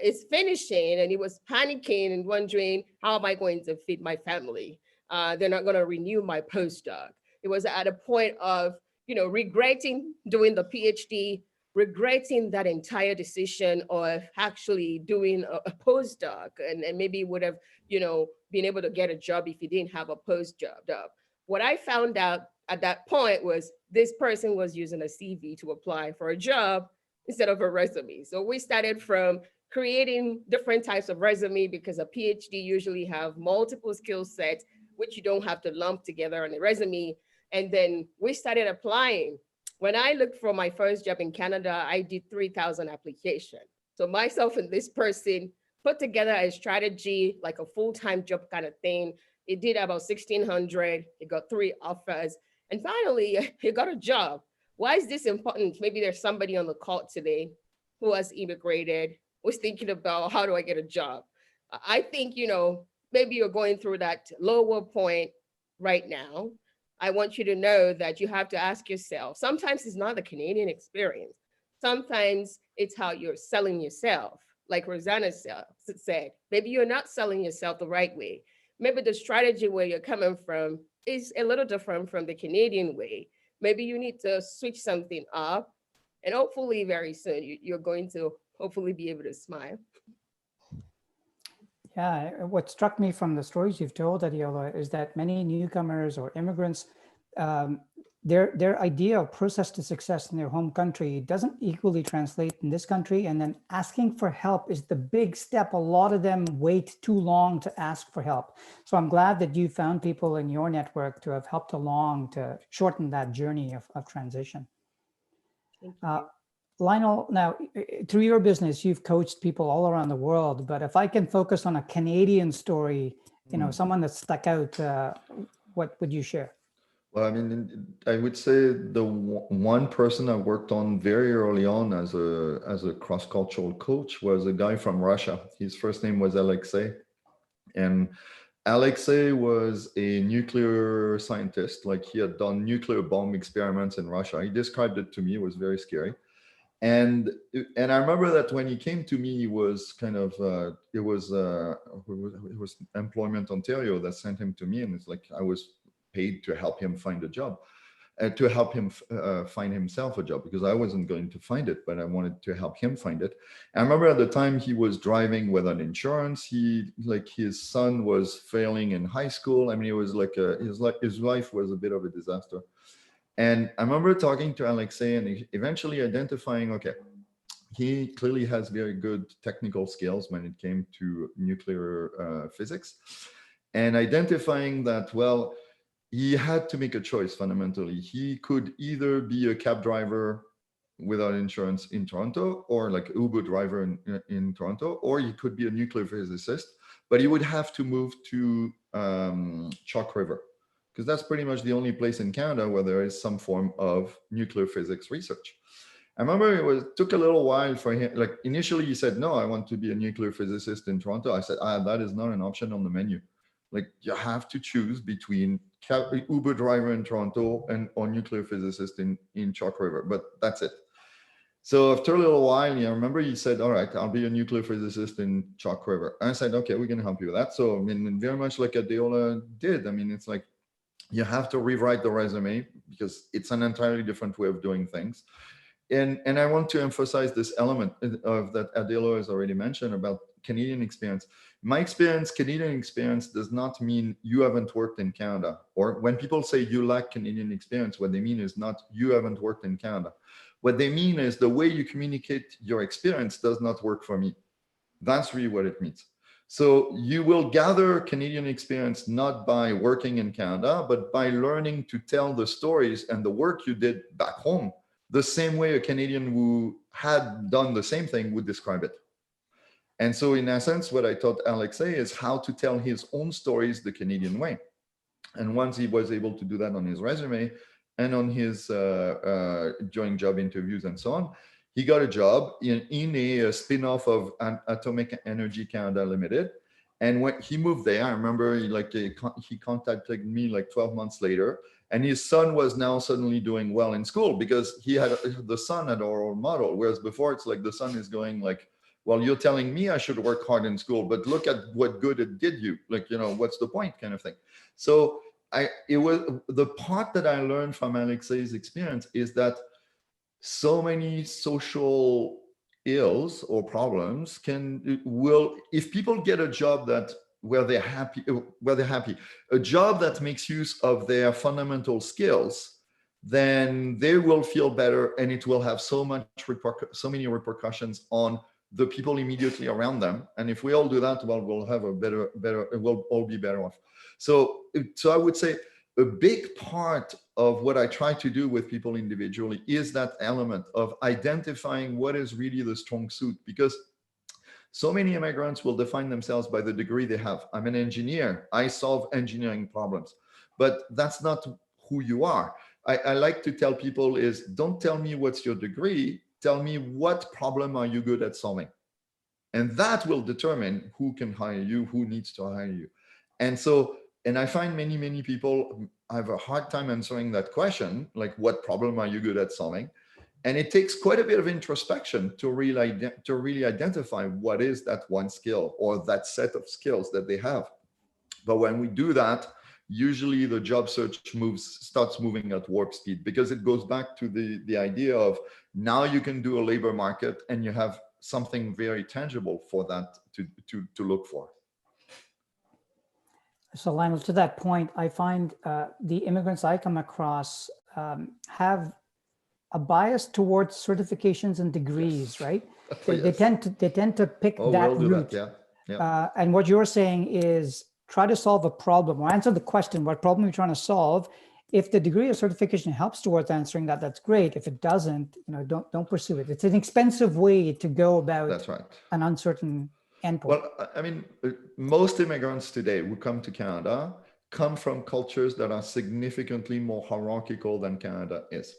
is finishing, and he was panicking and wondering, how am I going to feed my family? They're not going to renew my postdoc. It was at a point of, regretting doing the PhD, regretting that entire decision of actually doing a postdoc, and maybe would have, been able to get a job if he didn't have a postdoc. What I found out at that point was this person was using a CV to apply for a job instead of a resume. So we started from creating different types of resume, because a PhD usually have multiple skill sets, which you don't have to lump together on a resume. And then we started applying. When I looked for my first job in Canada, I did 3,000 applications. So myself and this person put together a strategy, like a full-time job kind of thing. It did about 1,600. It got 3 offers. And finally, he got a job. Why is this important? Maybe there's somebody on the call today who has immigrated, was thinking about, how do I get a job? I think, maybe you're going through that lower point right now. I want you to know that you have to ask yourself, sometimes it's not the Canadian experience. Sometimes it's how you're selling yourself. Like Rosanna said, maybe you're not selling yourself the right way. Maybe the strategy where you're coming from is a little different from the Canadian way. Maybe you need to switch something up, and hopefully very soon you're going to hopefully be able to smile. Yeah, what struck me from the stories you've told, Adeola, is that many newcomers or immigrants, their idea of process to success in their home country doesn't equally translate in this country. And then asking for help is the big step. A lot of them wait too long to ask for help. So I'm glad that you found people in your network to have helped along to shorten that journey of transition. Thank you. Lionel, now through your business, you've coached people all around the world, but if I can focus on a Canadian story, someone that stuck out, what would you share? Well, I mean, I would say the one person I worked on very early on as a cross-cultural coach was a guy from Russia. His first name was Alexei. And Alexei was a nuclear scientist. Like, he had done nuclear bomb experiments in Russia. He described it to me. It was very scary. And I remember that when he came to me, he was kind of, it was Employment Ontario that sent him to me. And it's like, I was paid to help him find a job, to help him find himself a job, because I wasn't going to find it, but I wanted to help him find it. I remember at the time he was driving without insurance. His son was failing in high school. I mean, it was like his life was a bit of a disaster. And I remember talking to Alexei and eventually identifying, okay, he clearly has very good technical skills when it came to nuclear physics, and identifying that, well, he had to make a choice fundamentally. He could either be a cab driver without insurance in Toronto, or like Uber driver in Toronto, or he could be a nuclear physicist, but he would have to move to Chalk River, because that's pretty much the only place in Canada where there is some form of nuclear physics research. I remember it took a little while for him. Like, initially he said, no, I want to be a nuclear physicist in Toronto. I said, that is not an option on the menu. Like, you have to choose between Uber driver in Toronto or nuclear physicist in Chalk River, but that's it. So after a little while, I remember he said, all right, I'll be a nuclear physicist in Chalk River. And I said, okay, we're going to help you with that. So, I mean, very much like Adeola did. I mean, it's like, you have to rewrite the resume because it's an entirely different way of doing things. and I want to emphasize this element of that Adeola has already mentioned about Canadian experience. My experience, Canadian experience, does not mean you haven't worked in Canada. Or when people say you lack Canadian experience, what they mean is not you haven't worked in Canada. What they mean is the way you communicate your experience does not work for me. That's really what it means. So you will gather Canadian experience not by working in Canada, but by learning to tell the stories and the work you did back home, the same way a Canadian who had done the same thing would describe it. And so in essence, what I taught Alexei is how to tell his own stories the Canadian way. And once he was able to do that on his resume and on his during job interviews and so on, he got a job in a spin-off of Atomic Energy Canada Limited. And when he moved there, I remember he contacted me like 12 months later, and his son was now suddenly doing well in school because he had the son had a role model. Whereas before it's like the son is going like, well, you're telling me I should work hard in school, but look at what good it did you. Like, you know, what's the point kind of thing. So it was the part that I learned from Alexei's experience is that so many social ills or problems if people get a job where they're happy, a job that makes use of their fundamental skills, then they will feel better, and it will have so many repercussions on the people immediately around them. And if we all do that, well, we'll have we'll all be better off. So I would say a big part of what I try to do with people individually is that element of identifying what is really the strong suit, because so many immigrants will define themselves by the degree they have. I'm an engineer, I solve engineering problems, but that's not who you are. I like to tell people is, don't tell me what's your degree, tell me what problem are you good at solving. And that will determine who can hire you, who needs to hire you. And I find many people have a hard time answering that question, like what problem are you good at solving? And it takes quite a bit of introspection to really identify what is that one skill or that set of skills that they have. But when we do that, usually the job search starts moving at warp speed, because it goes back to the idea of now you can do a labor market and you have something very tangible for that to look for. So Lionel, to that point, I find the immigrants I come across have a bias towards certifications and degrees, right? They tend to pick that route. Yeah. And what you're saying is try to solve a problem or answer the question, what problem you're trying to solve. If the degree of certification helps towards answering that, that's great. If it doesn't, don't pursue it. It's an expensive way to go about an uncertain endpoint. Well, I mean, most immigrants today who come to Canada come from cultures that are significantly more hierarchical than Canada is.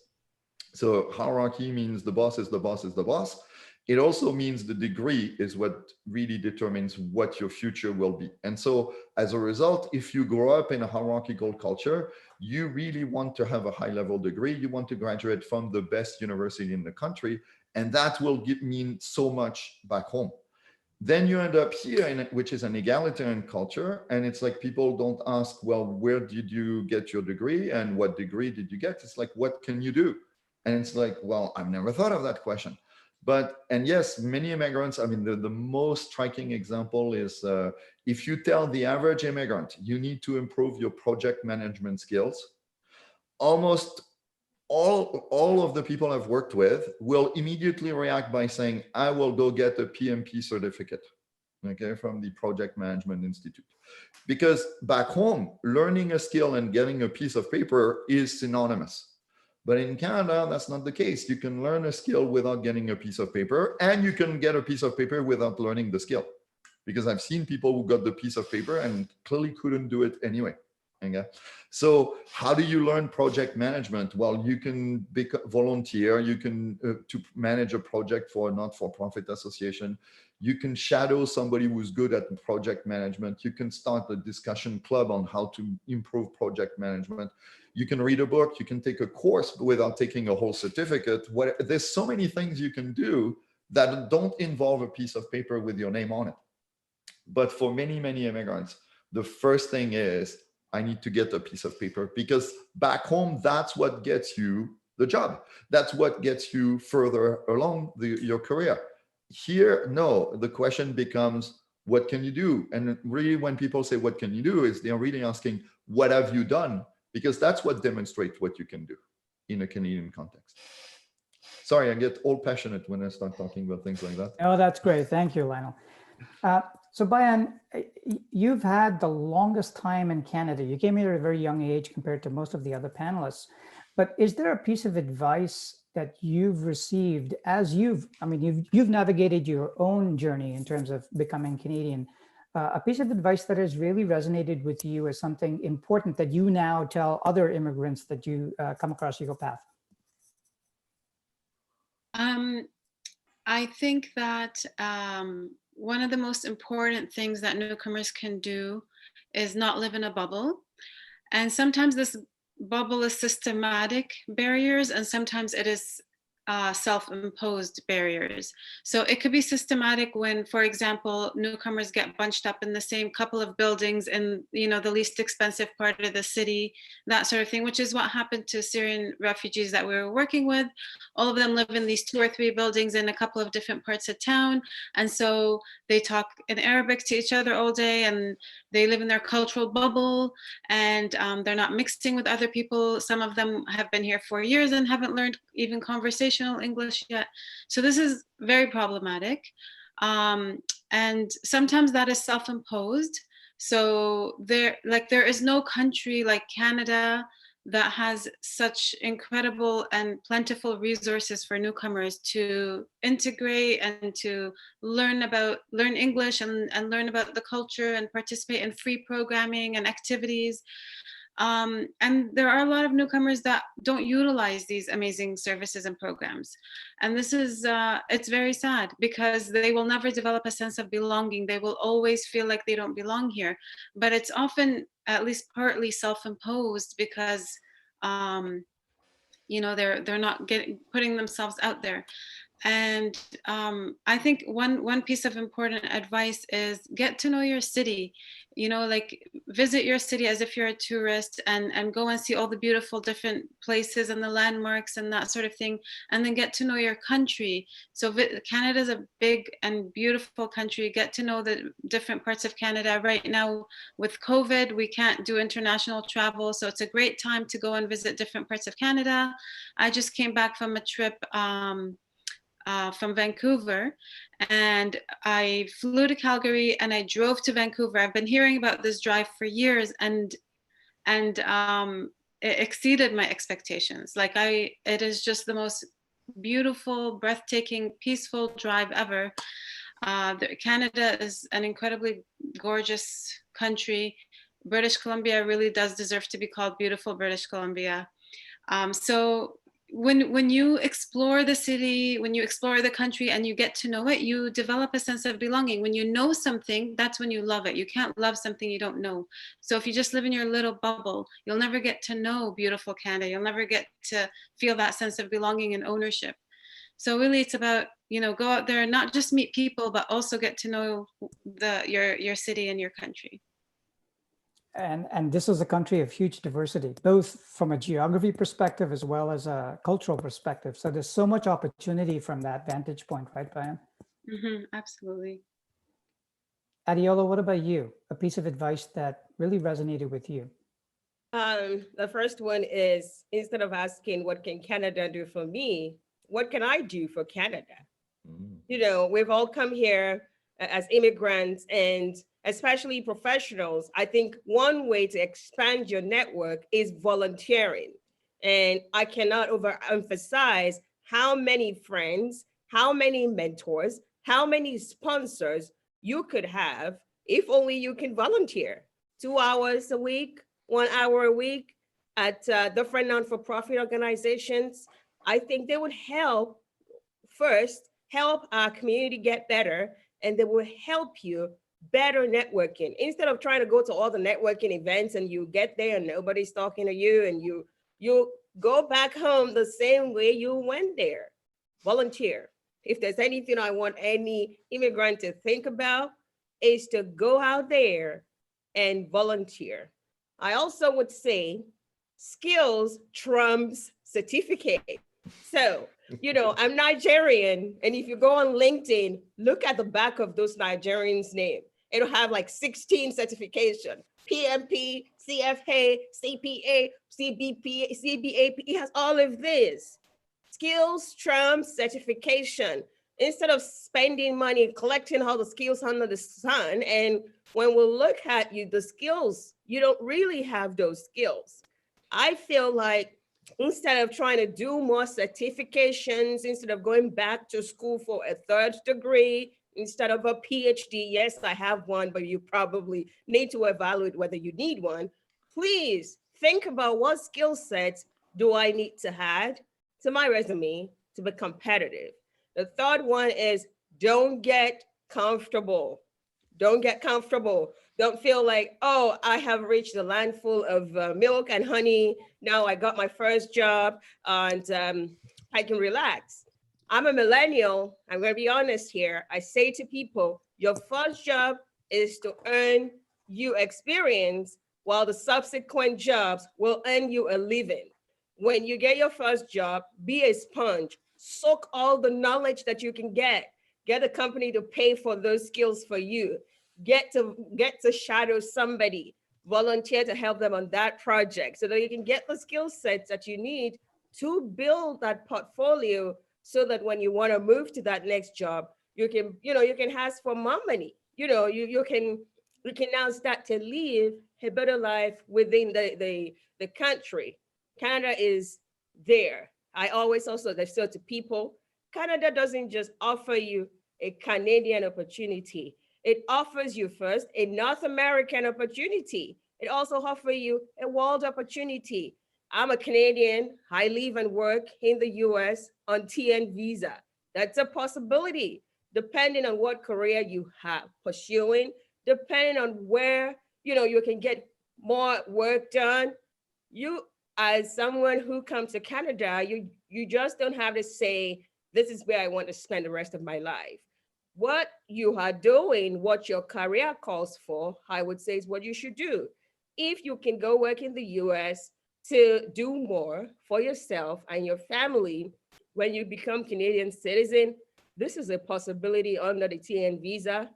So hierarchy means the boss is the boss is the boss. It also means the degree is what really determines what your future will be. And so as a result, if you grow up in a hierarchical culture, you really want to have a high level degree. You want to graduate from the best university in the country. And that will mean so much back home. Then you end up here, which is an egalitarian culture. And it's like people don't ask, well, where did you get your degree? And what degree did you get? It's like, what can you do? And it's like, well, I've never thought of that question. And yes, many immigrants, I mean, the most striking example is if you tell the average immigrant, you need to improve your project management skills, almost all of the people I've worked with will immediately react by saying, I will go get a PMP certificate, okay, from the Project Management Institute. Because back home, learning a skill and getting a piece of paper is synonymous. But in Canada, that's not the case. You can learn a skill without getting a piece of paper, and you can get a piece of paper without learning the skill. Because I've seen people who got the piece of paper and clearly couldn't do it anyway. Okay. So how do you learn project management? Well, you can volunteer, you can to manage a project for a not-for-profit association. You can shadow somebody who's good at project management. You can start a discussion club on how to improve project management. You can read a book, you can take a course without taking a whole certificate. There's so many things you can do that don't involve a piece of paper with your name on it. But for many immigrants, the first thing is, I need to get a piece of paper, because back home, that's what gets you the job. That's what gets you further along your career. Here, no, the question becomes, what can you do? And really, when people say, what can you do, is they're really asking, what have you done? Because that's what demonstrates what you can do in a Canadian context. Sorry, I get all passionate when I start talking about things like that. Oh, that's great. Thank you, Lionel. So Bayan, you've had the longest time in Canada. You came here at a very young age compared to most of the other panelists. But is there a piece of advice that you've received as you've navigated your own journey in terms of becoming Canadian, a piece of advice that has really resonated with you as something important that you now tell other immigrants that you come across your path? I think that one of the most important things that newcomers can do is not live in a bubble. And sometimes this bubble is systematic barriers, and sometimes it is self-imposed barriers. So it could be systematic when, for example, newcomers get bunched up in the same couple of buildings in, the least expensive part of the city, that sort of thing, which is what happened to Syrian refugees that we were working with. All of them live in these 2 or 3 buildings in a couple of different parts of town. And so they talk in Arabic to each other all day, and they live in their cultural bubble, and they're not mixing with other people. Some of them have been here for years and haven't learned even conversational English yet. So this is very problematic. And sometimes that is self-imposed. So there is no country like Canada that has such incredible and plentiful resources for newcomers to integrate and to learn English and learn about the culture and participate in free programming and activities. And there are a lot of newcomers that don't utilize these amazing services and programs. And this is, it's very sad because they will never develop a sense of belonging. They will always feel like they don't belong here. But it's often at least partly self-imposed because, they're not putting themselves out there. And I think one piece of important advice is get to know your city. Visit your city as if you're a tourist and go and see all the beautiful different places and the landmarks and that sort of thing, and then get to know your country. So Canada is a big and beautiful country. Get to know the different parts of Canada. Right now with COVID, we can't do international travel, so it's a great time to go and visit different parts of Canada. I just came back from a trip from Vancouver, and I flew to Calgary and I drove to Vancouver. I've been hearing about this drive for years, and it exceeded my expectations. It is just the most beautiful, breathtaking, peaceful drive ever. Canada is an incredibly gorgeous country. British Columbia really does deserve to be called beautiful British Columbia. So when you explore the city, when you explore the country and you get to know it, you develop a sense of belonging. When you know something, that's when you love it. You can't love something you don't know. So if you just live in your little bubble, you'll never get to know beautiful Canada. You'll never get to feel that sense of belonging and ownership. So really it's about, go out there and not just meet people, but also get to know your city and your country. And this is a country of huge diversity, both from a geography perspective as well as a cultural perspective. So there's so much opportunity from that vantage point, right, Bayan? Mm-hmm, absolutely. Adeola, what about you? A piece of advice that really resonated with you? The first one is, instead of asking, what can Canada do for me? What can I do for Canada? We've all come here as immigrants, and especially professionals. I think one way to expand your network is volunteering. And I cannot overemphasize how many friends, how many mentors, how many sponsors you could have if only you can volunteer 2 hours a week, 1 hour a week at different non-for-profit organizations. I think they would help our community get better, and they will help you better networking. Instead of trying to go to all the networking events and you get there and nobody's talking to you, and you go back home the same way you went there. Volunteer. If there's anything I want any immigrant to think about, is to go out there and volunteer. I also would say skills trumps certificate. So, I'm Nigerian. And if you go on LinkedIn, look at the back of those Nigerians' name. It'll have like 16 certification, PMP, CFA, CPA, CBP, CBAP. It has all of this. Skills trumps certification. Instead of spending money collecting all the skills under the sun, and when we look at the skills, you don't really have those skills. I feel like instead of trying to do more certifications, instead of going back to school for a third degree, instead of a PhD, yes, I have one, but you probably need to evaluate whether you need one. Please think about what skill sets do I need to add to my resume to be competitive. The third one is don't get comfortable. Don't get comfortable. Don't feel like, oh, I have reached the land full of milk and honey. Now I got my first job and I can relax. I'm a millennial. I'm going to be honest here. I say to people, your first job is to earn you experience, while the subsequent jobs will earn you a living. When you get your first job, be a sponge. Soak all the knowledge that you can get. Get a company to pay for those skills for you. Get to shadow somebody. Volunteer to help them on that project so that you can get the skill sets that you need to build that portfolio, so that when you want to move to that next job, you can ask for more money. You can now start to live a better life within the country. Canada is there. I always also say to people, Canada doesn't just offer you a Canadian opportunity. It offers you first a North American opportunity. It also offers you a world opportunity. I'm a Canadian. I live and work in the US on TN visa. That's a possibility, depending on what career you have pursuing, depending on where you can get more work done. You, as someone who comes to Canada, you just don't have to say, this is where I want to spend the rest of my life. What you are doing, what your career calls for, I would say is what you should do. If you can go work in the US to do more for yourself and your family, when you become Canadian citizen, this is a possibility under the TN visa.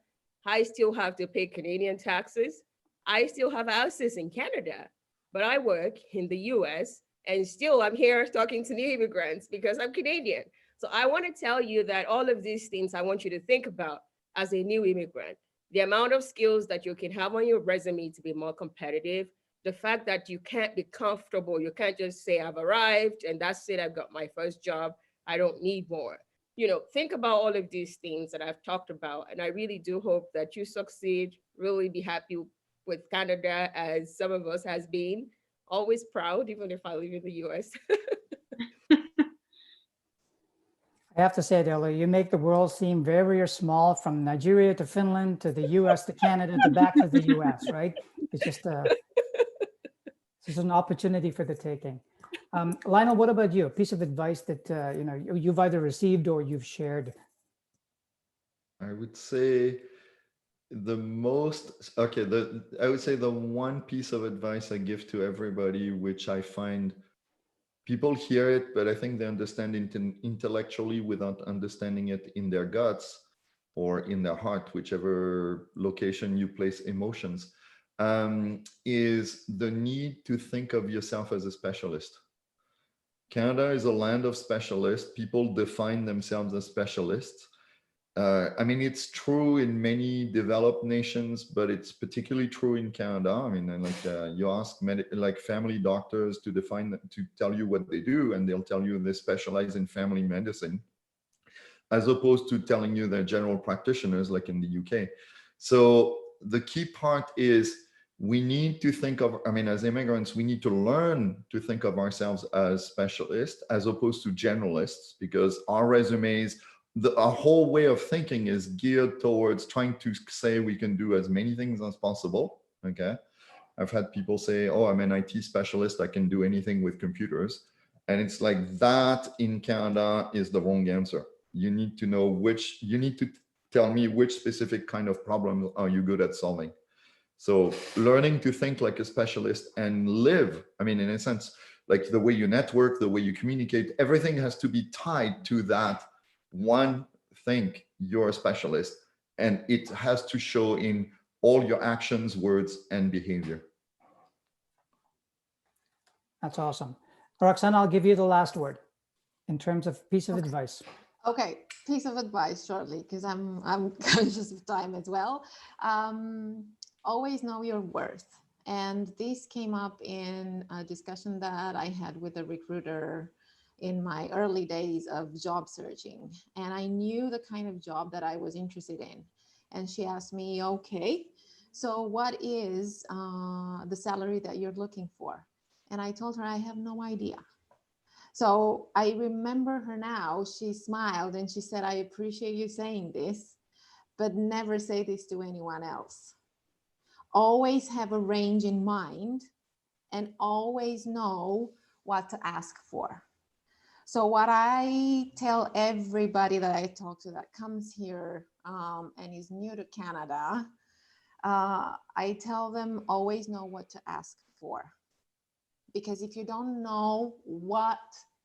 I still have to pay Canadian taxes. I still have houses in Canada, but I work in the US and still I'm here talking to new immigrants because I'm Canadian. So I want to tell you that all of these things I want you to think about as a new immigrant. The amount of skills that you can have on your resume to be more competitive, the fact that you can't be comfortable, you can't just say I've arrived and that's it, I've got my first job, I don't need more. Think about all of these things that I've talked about, and I really do hope that you succeed, really be happy with Canada as some of us has been. Always proud, even if I live in the US. I have to say, Adeola, you make the world seem very, very small, from Nigeria to Finland to the US to Canada to back to the US, right? It's just an opportunity for the taking. Lionel, what about you? A piece of advice that you've either received or you've shared? I would say the one piece of advice I give to everybody, which I find people hear it, but I think they understand it intellectually without understanding it in their guts or in their heart, whichever location you place emotions, is the need to think of yourself as a specialist. Canada is a land of specialists. People define themselves as specialists. It's true in many developed nations, but it's particularly true in Canada. You ask family doctors to tell you what they do, and they'll tell you they specialize in family medicine, as opposed to telling you they're general practitioners like in the UK. So the key part is we need to think of, as immigrants, we need to learn to think of ourselves as specialists as opposed to generalists, because our resumes, our whole way of thinking is geared towards trying to say we can do as many things as possible. Okay. I've had people say, oh, I'm an IT specialist, I can do anything with computers. And it's like that in Canada is the wrong answer. You need to tell me which specific kind of problems are you good at solving. So learning to think like a specialist and live, I mean, in a sense, like the way you network, the way you communicate, everything has to be tied to that one thing. You're a specialist, and it has to show in all your actions, words, and behavior. That's awesome. Roxana, I'll give you the last word in terms of piece of advice. Okay, piece of advice shortly, because I'm conscious of time as well. Always know your worth. And this came up in a discussion that I had with a recruiter in my early days of job searching. And I knew the kind of job that I was interested in. And she asked me, okay, so what is the salary that you're looking for? And I told her I have no idea. So I remember her now. She smiled and she said, I appreciate you saying this, but never say this to anyone else. Always have a range in mind and always know what to ask for. So what I tell everybody that I talk to that comes here and is new to Canada, I tell them always know what to ask for. Because if you don't know what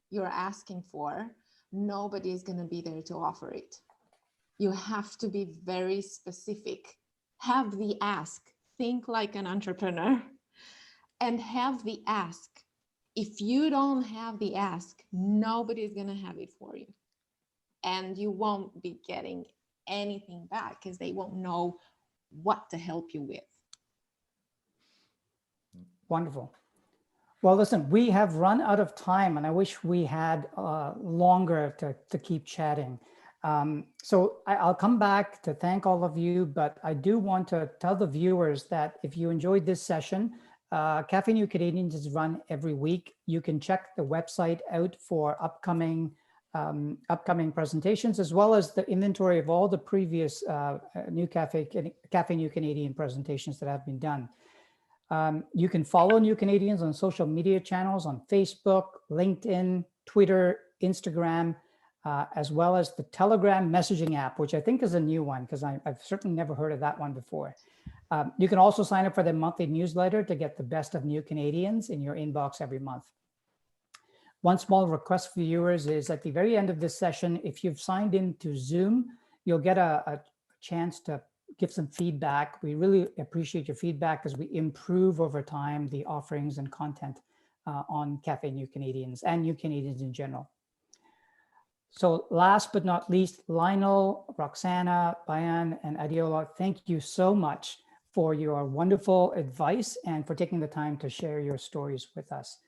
you're asking for, nobody is going to be there to offer it. You have to be very specific. Have the ask. Think like an entrepreneur and have the ask. If you don't have the ask, nobody is going to have it for you. And you won't be getting anything back because they won't know what to help you with. Wonderful. Well, listen, we have run out of time and I wish we had longer to keep chatting. So I'll come back to thank all of you, but I do want to tell the viewers that if you enjoyed this session, Cafe New Canadians is run every week. You can check the website out for upcoming presentations, as well as the inventory of all the previous Cafe New Canadian presentations that have been done. You can follow New Canadians on social media channels on Facebook, LinkedIn, Twitter, Instagram, as well as the Telegram messaging app, which I think is a new one because I've certainly never heard of that one before. You can also sign up for the monthly newsletter to get the best of New Canadians in your inbox every month. One small request for viewers is at the very end of this session, if you've signed into Zoom, you'll get a chance to give some feedback. We really appreciate your feedback as we improve over time the offerings and content on Cafe New Canadians and New Canadians in general. So last but not least, Lionel, Roxana, Bayan, and Adeola, thank you so much for your wonderful advice and for taking the time to share your stories with us.